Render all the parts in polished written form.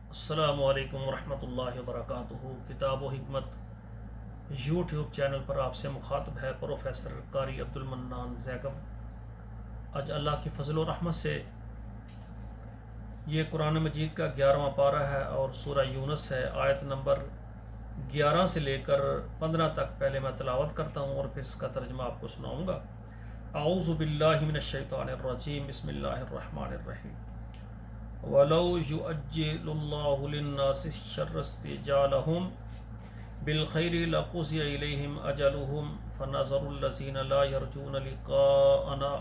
السلام علیکم ورحمۃ اللہ وبرکاتہ۔ کتاب و حکمت یوٹیوب چینل پر آپ سے مخاطب ہے پروفیسر قاری عبد المنان زیگب۔ آج اللہ کی فضل و رحمت سے یہ قرآن مجید کا 11واں پارہ ہے اور سورہ یونس ہے، آیت نمبر 11 سے لے کر 15 تک پہلے میں تلاوت کرتا ہوں اور پھر اس کا ترجمہ آپ کو سناؤں گا۔ اعوذ باللہ من الشیطان الرجیم، بسم اللہ الرحمن الرحیم۔ وَلَوْ يُؤَجِّلُ اللَّهُ لِلنَّاسِ الشَّرَّ اسْتِعْجَالَهُم بِالْخَيْرِ لَقُضِيَ إِلَيْهِمْ أَجَلُهُمْ فَنَذَرُ الَّذِينَ لَا يَرْجُونَ لِقَاءَنَا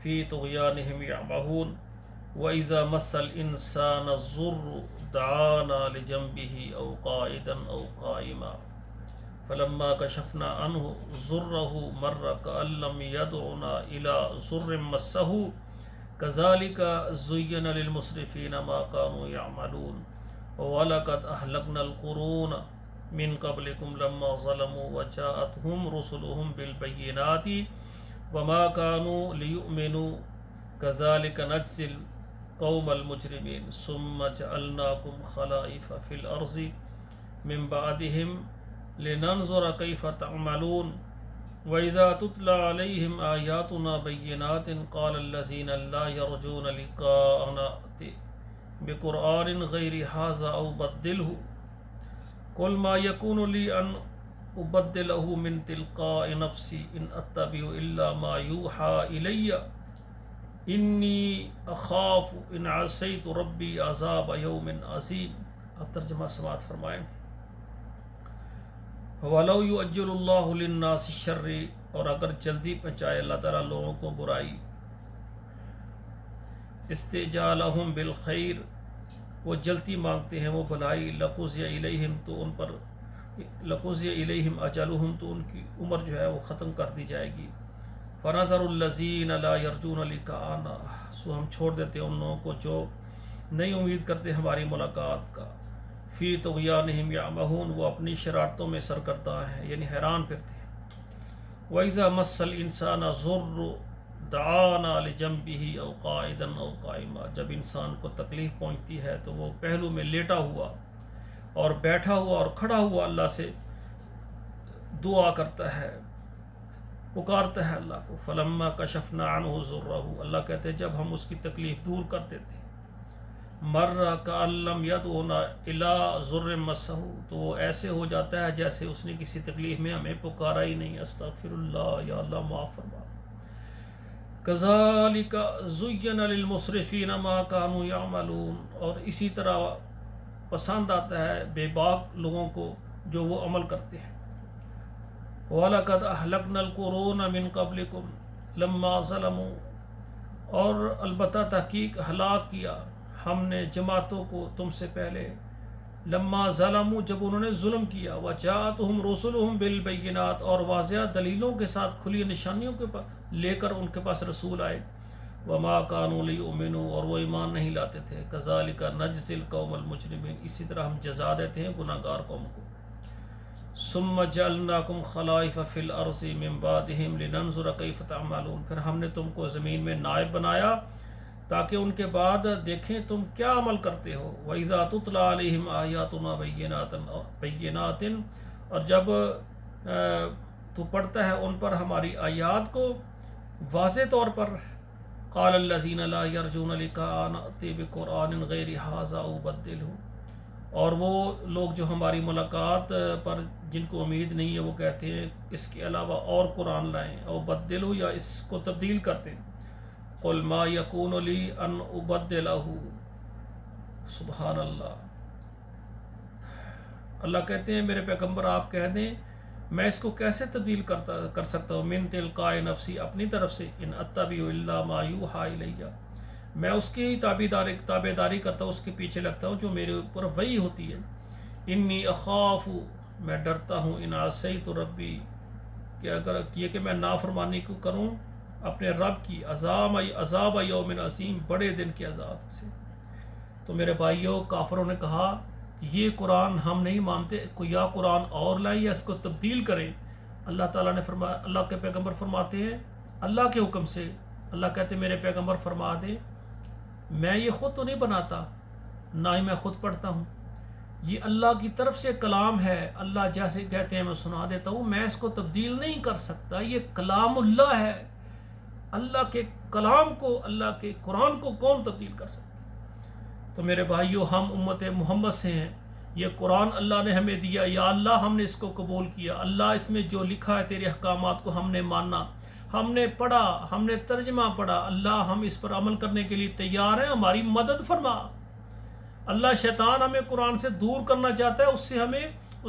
فِي طُغْيَانِهِمْ يَعْمَهُونَ وَإِذَا مَسَّ الْإِنسَانَ الضُّرُّ دَعَانَا لِجَنبِهِ أَوْ قَاعِدًا أَوْ قَائِمًا فَلَمَّا كَشَفْنَا عَنْهُ ضُرَّهُ مَرَّ كَأَن لَّمْ يَدْعُنَا إِلَىٰ ضُرٍّ مَّسَّهُ كَذَلِكَ زُيِّنَ لِلْمُسْرِفِينَ مَا كَانُوا يَعْمَلُونَ وَلَقَدْ أَهْلَكْنَا الْقُرُونَ مِنْ قَبْلِكُمْ لَمَّا ظَلَمُوا وَجَاءَتْهُمْ رُسُلُهُم بِالْبَيِّنَاتِ وَمَا كَانُوا لِيُؤْمِنُوا كَذَلِكَ نَجْزِي الْقَوْمَ الْمُجْرِمِينَ ثُمَّ جَعَلْنَاكُمْ خَلَائِفَ فِي الْأَرْضِ مِنْ بَعْدِهِمْ لِنَنْظُرَ كَيْفَ تَعْمَلُونَ وَإِذَا تُتْلَى عَلَيْهِمْ آيَاتُنَا بَيِّنَاتٍ قَالَ الَّذِينَ لَا يَرْجُونَ لِقَاءَنَا ائْتِ بِقُرْآنٍ غَيْرِ هَٰذَا أَوْ بَدِّلْهُ قُلْ مَا يَكُونُ لِي أَنْ أُبَدِّلَهُ مِنْ تِلْقَاءِ نَفْسِي إِنْ أَتَّبِعُ إِلَّا مَا يُوحَىٰ إِلَيَّ إِنِّي أَخَافُ إِنْ عَصَيْتُ رَبِّي عَذَابَ يَوْمٍ عَظِيمٍ۔ اب ترجمہ سماعت فرمائیں۔ وَلَوْ يُؤَجِّلُ اللَّهُ لِلنَّاسِ الشَّرَّ، اور اگر جلدی پہنچائے اللہ تعالیٰ لوگوں کو برائی، استعجالہم بالخیر، وہ جلدی مانگتے ہیں وہ بھلائی، لقضی الیہم، تو ان پر لقضی الیہم اجلہم، تو ان کی عمر جو ہے وہ ختم کر دی جائے گی۔ فنظر الذین لا یرجون لقاءنا، سو ہم چھوڑ دیتے ہیں ان لوگوں کو جو نہیں امید کرتے ہماری ملاقات کا، فی طغیانہم یعمہون، وہ اپنی شرارتوں میں سرگرداں ہیں یعنی حیران پھرتے ہیں۔ وَإِذَا مَسَّ الْإِنسَانَ ضُرٌّ دَعَانَا لِجَنبِهِ أَوْ قَاعِدًا أَوْ قَائِمًا، جب انسان کو تکلیف پہنچتی ہے تو وہ پہلو میں لیٹا ہوا اور بیٹھا ہوا اور کھڑا ہوا اللہ سے دعا کرتا ہے، پکارتا ہے اللہ کو۔ فَلَمَّا كَشَفْنَا عَنْهُ ضُرَّهُ، اللہ کہتے ہیں جب ہم اس کی تکلیف دور کر دیتے ہیں، مَرَّ كَأَن لَّمْ يَدْعُنَا إِلَىٰ ضُرٍّ مَّسَّهُ، تو وہ ایسے ہو جاتا ہے جیسے اس نے کسی تکلیف میں ہمیں پکارا ہی نہیں۔ استغفر اللہ، یا اللہ معاف فرما۔ كَذَلِكَ زُيِّنَ لِلْمُسْرِفِينَ مَا كَانُوا يَعْمَلُونَ، اور اسی طرح پسند آتا ہے بے باک لوگوں کو جو وہ عمل کرتے ہیں۔ وَلَقَدْ أَهْلَكْنَا الْقُرُونَ مِنْ قَبْلِكُمْ لَمَّا ظَلَمُوا، اور البتہ تحقیق ہلاک کیا ہم نے جماعتوں کو تم سے پہلے، لما ظلموا، جب انہوں نے ظلم کیا، وجاءتہم رسلہم بالبینات، اور واضح دلیلوں کے ساتھ کھلی نشانیوں کے لے کر ان کے پاس رسول آئے، وما كانوا ليؤمنوا، اور وہ ایمان نہیں لاتے تھے، كذلك نجزي القوم المجرمين، اسی طرح ہم جزا دیتے ہیں گناہ گار قوم کو۔ ثم جعلناكم خلائف في الارض من بعدهم لننظر كيف تعملون، پھر ہم نے تم کو زمین میں نائب بنایا تاکہ ان کے بعد دیکھیں تم کیا عمل کرتے ہو۔ وَإِذَا تُتْلَى عَلَيْهِمْ آيَاتُنَا بَيِّنَاتٍ، اور جب تو پڑھتا ہے ان پر ہماری آیات کو واضح طور پر، قَالَ الَّذِينَ لَا يَرْجُونَ لِقَاءَنَا ائْتِ بِقُرْآنٍ غَيْرِ هَٰذَا أَوْ بَدِّلْهُ، اور وہ لوگ جو ہماری ملاقات پر جن کو امید نہیں ہے وہ کہتے ہیں اس کے علاوہ اور قرآن لائیں، او بدلو، یا اس کو تبدیل کرتے ہیں۔ قل ما یکون لی ان ابدلہ، سبحان اللہ، اللہ کہتے ہیں میرے پیغمبر آپ کہہ دیں میں اس کو کیسے تبدیل کر سکتا ہوں، من تلقاء نفسی، اپنی طرف سے، ان اتبع الا ما یوحی الیہ، میں اس کی ہی تابعداری کرتا ہوں، اس کے پیچھے لگتا ہوں جو میرے اوپر وحی ہوتی ہے۔ انی اخاف، میں ڈرتا ہوں، ان عصیت ربی، کہ اگر یہ کہ میں نافرمانی کو کروں اپنے رب کی، عذاب یوم عظیم، بڑے دن کے عذاب سے۔ تو میرے بھائیوں، کافروں نے کہا کہ یہ قرآن ہم نہیں مانتے، کوئی یا قرآن اور لائیں یا اس کو تبدیل کریں۔ اللہ تعالیٰ نے فرمایا، اللہ کے پیغمبر فرماتے ہیں اللہ کے حکم سے، اللہ کہتے ہیں میرے پیغمبر فرما دیں میں یہ خود تو نہیں بناتا، نہ ہی میں خود پڑھتا ہوں، یہ اللہ کی طرف سے کلام ہے، اللہ جیسے کہتے ہیں میں سنا دیتا ہوں، میں اس کو تبدیل نہیں کر سکتا، یہ کلام اللہ ہے، اللہ کے کلام کو، اللہ کے قرآن کو کون تبدیل کر سکتا؟ تو میرے بھائیو، ہم امت محمد سے ہیں، یہ قرآن اللہ نے ہمیں دیا، یا اللہ ہم نے اس کو قبول کیا، اللہ اس میں جو لکھا ہے تیرے احکامات کو ہم نے مانا، ہم نے پڑھا، ہم نے ترجمہ پڑھا، اللہ ہم اس پر عمل کرنے کے لیے تیار ہیں، ہماری مدد فرما۔ اللہ شیطان ہمیں قرآن سے دور کرنا چاہتا ہے، اس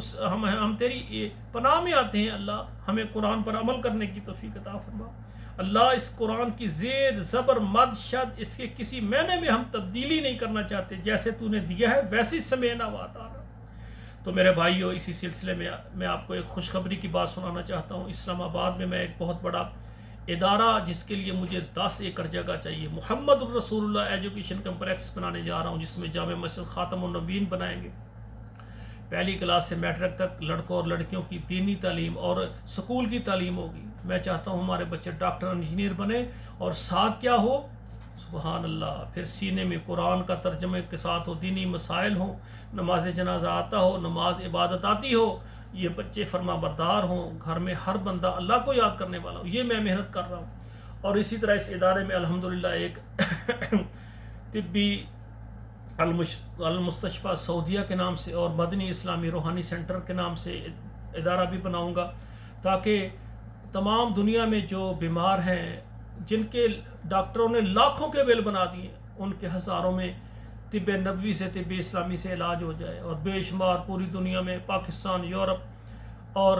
سے ہم تیری پناہ میں آتے ہیں، اللہ ہمیں قرآن پر عمل کرنے کی توفیق عطا فرما۔ اللہ اس قرآن کی زیر زبر مد شد اس کے کسی معنی میں ہم تبدیلی نہیں کرنا چاہتے، جیسے تو نے دیا ہے ویسی سمینا واتانا۔ تو میرے بھائیو، اسی سلسلے میں میں آپ کو ایک خوشخبری کی بات سنانا چاہتا ہوں۔ اسلام آباد میں ایک بہت بڑا ادارہ، جس کے لیے مجھے 10 ایکڑ جگہ چاہیے، محمد الرسول اللہ ایجوکیشن کمپلیکس بنانے جا رہا ہوں، جس میں جامع مسجد خاتم النبیین بنائیں گے۔ پہلی کلاس سے میٹرک تک لڑکوں اور لڑکیوں کی دینی تعلیم اور سکول کی تعلیم ہوگی۔ میں چاہتا ہوں ہمارے بچے ڈاکٹر انجینئر بنے، اور ساتھ کیا ہو، سبحان اللہ، پھر سینے میں قرآن کا ترجمے کے ساتھ ہو، دینی مسائل ہوں، نماز جنازہ آتا ہو، نماز عبادت آتی ہو، یہ بچے فرما بردار ہوں، گھر میں ہر بندہ اللہ کو یاد کرنے والا ہو۔ یہ میں محنت کر رہا ہوں۔ اور اسی طرح اس ادارے میں الحمدللہ ایک طبی المستشفیٰ سعودیہ کے نام سے اور مدنی اسلامی روحانی سینٹر کے نام سے ادارہ بھی بناؤں گا، تاکہ تمام دنیا میں جو بیمار ہیں، جن کے ڈاکٹروں نے لاکھوں کے بل بنا دیے، ان کے ہزاروں میں طب نبوی سے، طب اسلامی سے علاج ہو جائے۔ اور بے شمار پوری دنیا میں، پاکستان، یورپ اور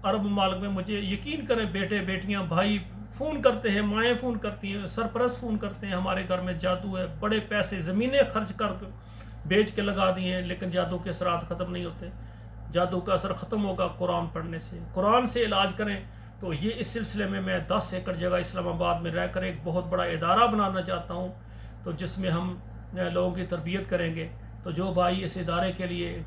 عرب ممالک میں، مجھے یقین کریں، بیٹے بیٹیاں بھائی فون کرتے ہیں، مائیں فون کرتی ہیں، سرپرست فون کرتے ہیں، ہمارے گھر میں جادو ہے، بڑے پیسے زمینیں خرچ کر بیچ کے لگا دیے ہیں، لیکن جادو کے اثرات ختم نہیں ہوتے۔ جادو کا اثر ختم ہوگا قرآن پڑھنے سے، قرآن سے علاج کریں۔ تو یہ اس سلسلے میں 10 ایکڑ جگہ اسلام آباد میں رہ کر ایک بہت بڑا ادارہ بنانا چاہتا ہوں، تو جس میں ہم لوگوں کی تربیت کریں گے۔ تو جو بھائی اس ادارے کے لیے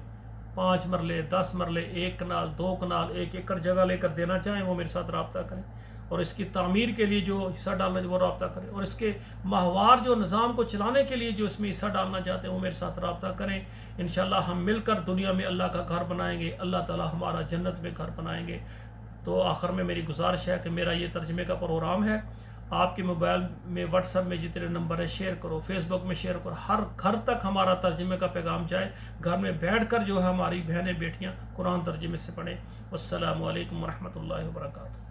5 مرلے، 10 مرلے، 1 کنال، 2 کنال، 1 ایکڑ جگہ لے کر دینا چاہیں، وہ میرے ساتھ رابطہ کریں، اور اس کی تعمیر کے لیے جو حصہ ڈالنا وہ رابطہ کریں، اور اس کے ماہوار جو نظام کو چلانے کے لیے جو اس میں حصہ ڈالنا چاہتے ہیں وہ میرے ساتھ رابطہ کریں۔ انشاءاللہ ہم مل کر دنیا میں اللہ کا گھر بنائیں گے، اللہ تعالی ہمارا جنت میں گھر بنائیں گے۔ تو آخر میں میری گزارش ہے کہ میرا یہ ترجمے کا پروگرام ہے، آپ کے موبائل میں واٹس ایپ میں جتنے نمبر ہے شیئر کرو، فیس بک میں شیئر کرو، ہر گھر تک ہمارا ترجمے کا پیغام جائے، گھر میں بیٹھ کر جو ہے ہماری بہنیں بیٹیاں قرآن ترجمے سے پڑھیں۔ والسلام علیکم ورحمۃ اللہ وبرکاتہ۔